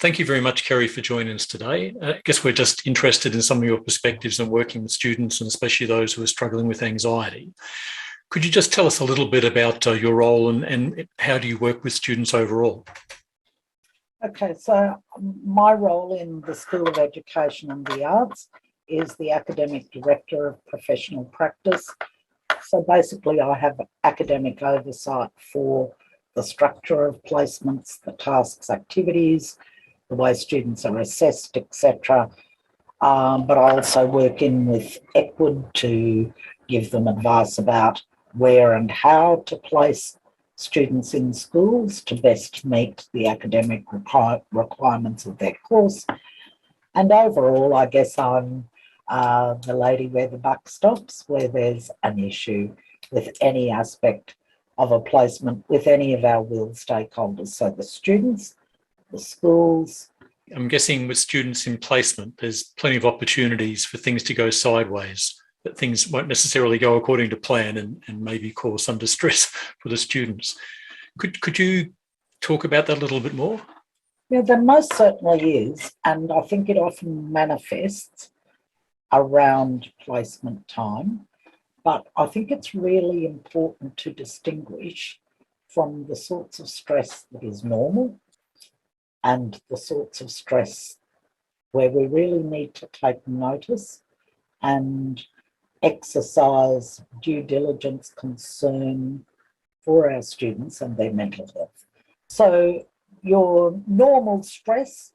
Thank you very much, Kerry, for joining us today. I guess we're just interested in some of your perspectives on working with students, and especially those who are struggling with anxiety. Could you just tell us a little bit about your role and how do you work with students overall? Okay, so my role in the School of Education and the Arts is the Academic Director of Professional Practice. So basically I have academic oversight for the structure of placements, the tasks, activities, the way students are assessed, etc. But I also work in with Equid to give them advice about where and how to place students in schools to best meet the academic requirements of their course. And overall, I guess I'm the lady where the buck stops, where there's an issue with any aspect of a placement with any of our will stakeholders. So the students, the schools. I'm guessing with students in placement, there's plenty of opportunities for things to go sideways, that things won't necessarily go according to plan and maybe cause some distress for the students. Could you talk about that a little bit more? Yeah, there most certainly is, and I think it often manifests around placement time, but I think it's really important to distinguish from the sorts of stress that is normal and the sorts of stress where we really need to take notice and exercise due diligence concern for our students and their mental health. So your normal stress,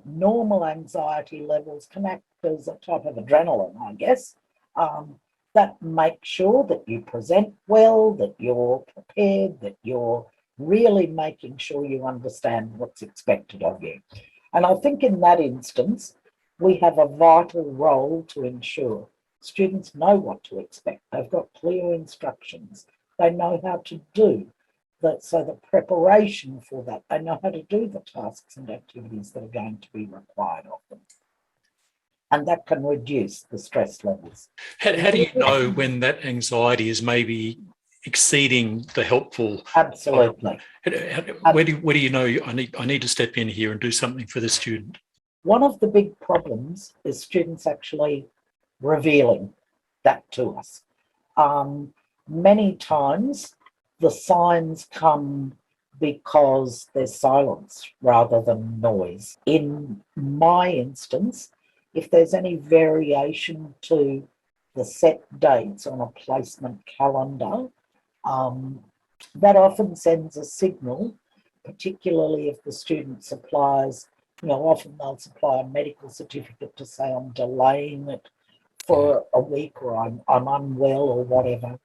normal anxiety levels can act as a type of adrenaline, I guess, that make sure that you present well, that you're prepared, that you're really making sure you understand what's expected of you. And I think in that instance, we have a vital role to ensure students know what to expect. They've got clear instructions. They know how to do that. So the preparation for that, they know how to do the tasks and activities that are going to be required of them. And that can reduce the stress levels. How do you know when that anxiety is maybe exceeding the helpful? Absolutely. Where do you know I need to step in here and do something for the student? One of the big problems is students actually revealing that to us. Many times the signs come because there's silence rather than noise. In my instance, if there's any variation to the set dates on a placement calendar, that often sends a signal, particularly if the student supplies, often they'll supply a medical certificate to say I'm delaying it for a week or I'm unwell or whatever.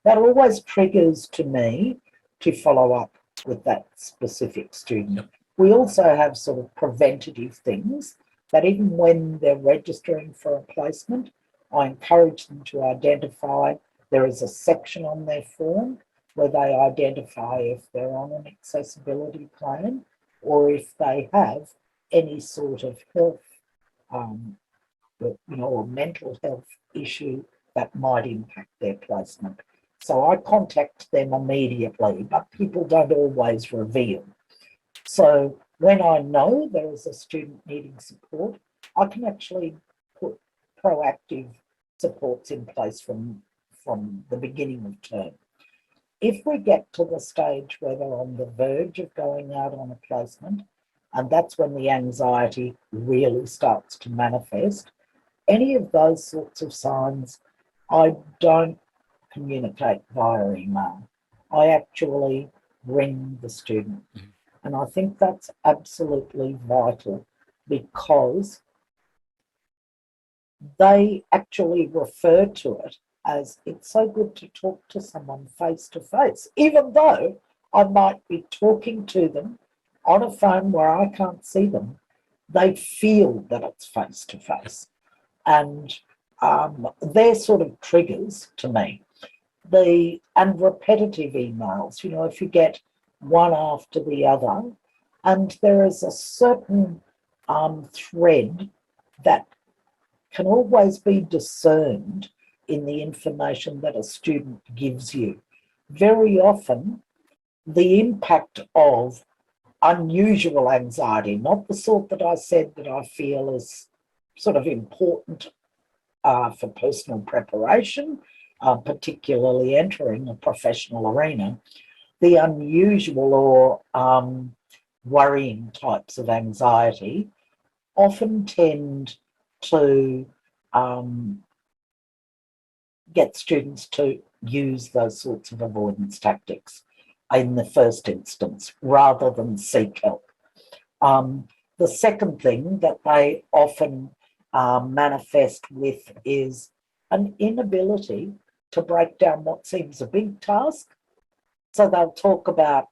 That always triggers to me to follow up with that specific student. Yep. We also have sort of preventative things that even when they're registering for a placement, I encourage them to identify. There is a section on their form where they identify if they're on an accessibility plan or if they have any sort of health, or mental health issue that might impact their placement. So I contact them immediately, but people don't always reveal. So when I know there is a student needing support, I can actually put proactive supports in place from the beginning of term. If we get to the stage where they're on the verge of going out on a placement, and that's when the anxiety really starts to manifest, any of those sorts of signs, I don't communicate via email. I actually ring the student. And I think that's absolutely vital because they actually refer to it as it's so good to talk to someone face to face, even though I might be talking to them on a phone where I can't see them. They feel that it's face to face. And they're sort of triggers to me. And repetitive emails, if you get one after the other, and there is a certain thread that can always be discerned in the information that a student gives you. Very often, the impact of unusual anxiety, not the sort that I said that I feel is sort of important for personal preparation, particularly entering a professional arena. The unusual or worrying types of anxiety often tend to get students to use those sorts of avoidance tactics in the first instance, rather than seek help. The second thing that they often manifest with is an inability to break down what seems a big task. So they'll talk about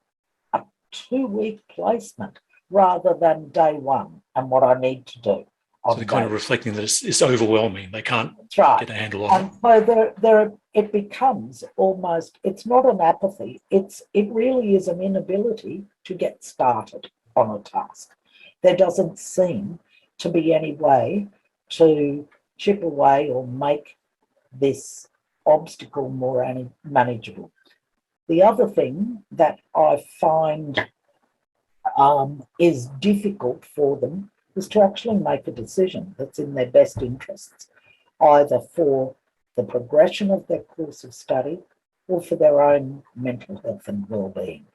a 2-week placement rather than day one and what I need to do. So they're kind of reflecting that it's overwhelming. They can't get a handle on it. And so it becomes almost, it's not an apathy, it really is an inability to get started on a task. There doesn't seem to be any way to chip away or make this obstacle more manageable. The other thing that I find is difficult for them is to actually make a decision that's in their best interests, either for the progression of their course of study or for their own mental health and well-being.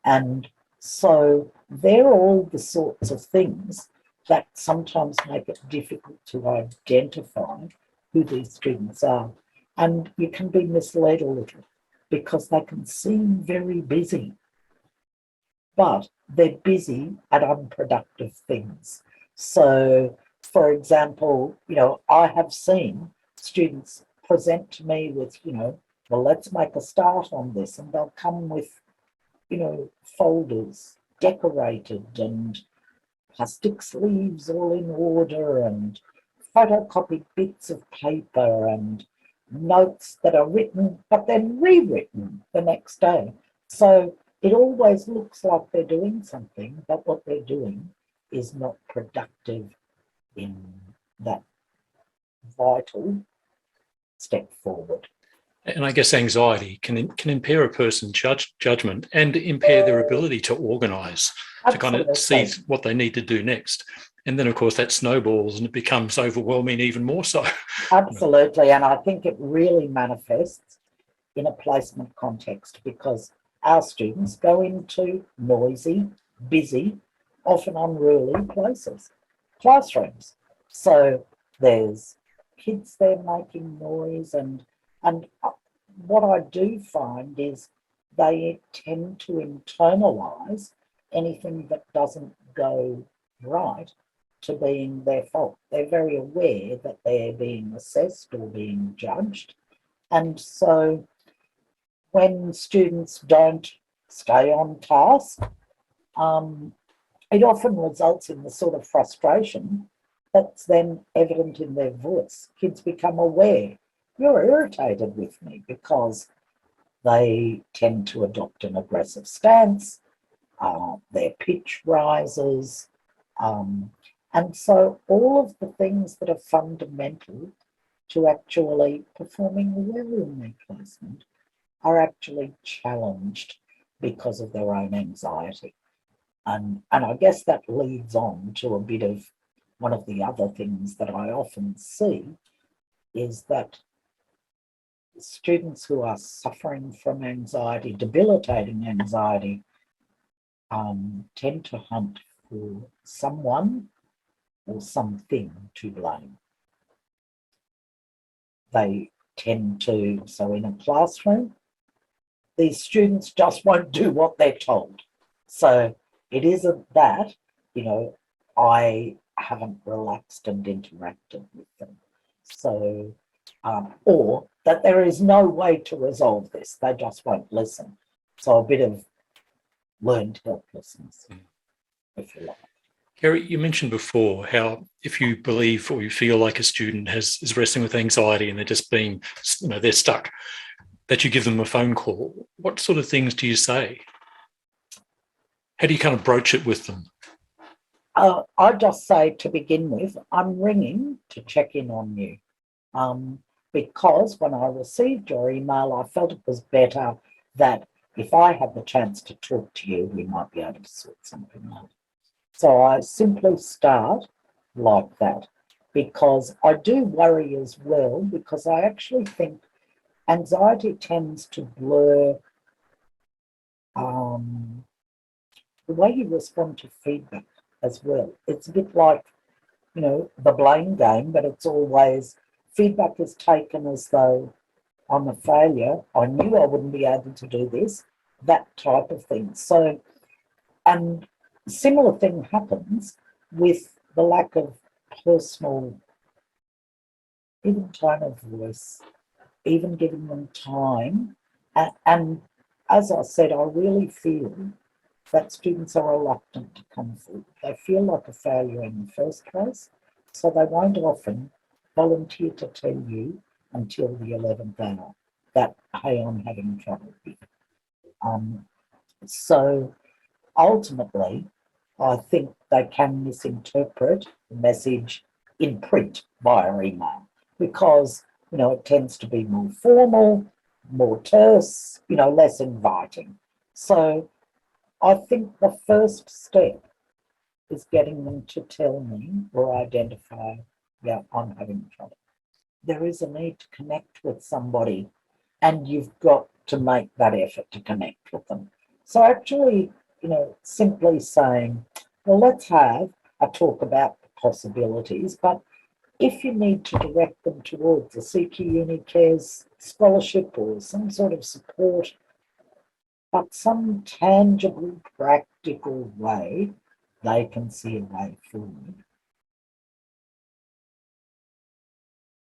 And so they're all the sorts of things that sometimes make it difficult to identify who these students are. And you can be misled a little because they can seem very busy, but they're busy at unproductive things. So, for example, I have seen students present to me with, well, let's make a start on this, and they'll come with, folders decorated and plastic sleeves all in order and photocopied bits of paper and notes that are written but then rewritten the next day. So it always looks like they're doing something, but what they're doing is not productive in that vital step forward. And I guess anxiety can impair a person's judgment and impair their ability to organise, to kind of see what they need to do next. And then, of course, that snowballs and it becomes overwhelming even more so. Absolutely. And I think it really manifests in a placement context because our students go into noisy, busy, often unruly places, classrooms. So there's kids there making noise, and what I do find is they tend to internalise anything that doesn't go right to being their fault. They're very aware that they're being assessed or being judged. And so when students don't stay on task, it often results in the sort of frustration that's then evident in their voice. Kids become aware, you're irritated with me, because they tend to adopt an aggressive stance, their pitch rises, and so all of the things that are fundamental to actually performing well in their placement are actually challenged because of their own anxiety. And I guess that leads on to a bit of one of the other things that I often see is that students who are suffering from anxiety, debilitating anxiety, tend to hunt for someone or something to blame. They tend to, so in a classroom, these students just won't do what they're told. So it isn't that, I haven't relaxed and interacted with them. So, or that there is no way to resolve this. They just won't listen. So a bit of learned helplessness, if you like. Kerry, you mentioned before how if you believe or you feel like a student is wrestling with anxiety and they're just being, they're stuck, that you give them a phone call. What sort of things do you say? How do you kind of broach it with them? I just say, to begin with, I'm ringing to check in on you. Because when I received your email, I felt it was better that, if I had the chance to talk to you, we might be able to sort something out. So I simply start like that, because I do worry as well, because I actually think anxiety tends to blur the way you respond to feedback as well. It's a bit like, the blame game, but it's always feedback is taken as though I'm a failure. I knew I wouldn't be able to do this, that type of thing. So, and similar thing happens with the lack of personal, even tone of voice, even giving them time. And as I said, I really feel that students are reluctant to come forward. They feel like a failure in the first place, so they won't often volunteer to tell you until the 11th hour that, hey, I'm having trouble here. So ultimately, I think they can misinterpret the message in print via email, because, it tends to be more formal, more terse, less inviting. So I think the first step is getting them to tell me or identify, yeah, I'm having trouble. There is a need to connect with somebody, and you've got to make that effort to connect with them. So actually, simply saying, well, let's have a talk about the possibilities, but if you need to direct them towards a CQ Uni Cares scholarship or some sort of support, but some tangible, practical way they can see a way forward,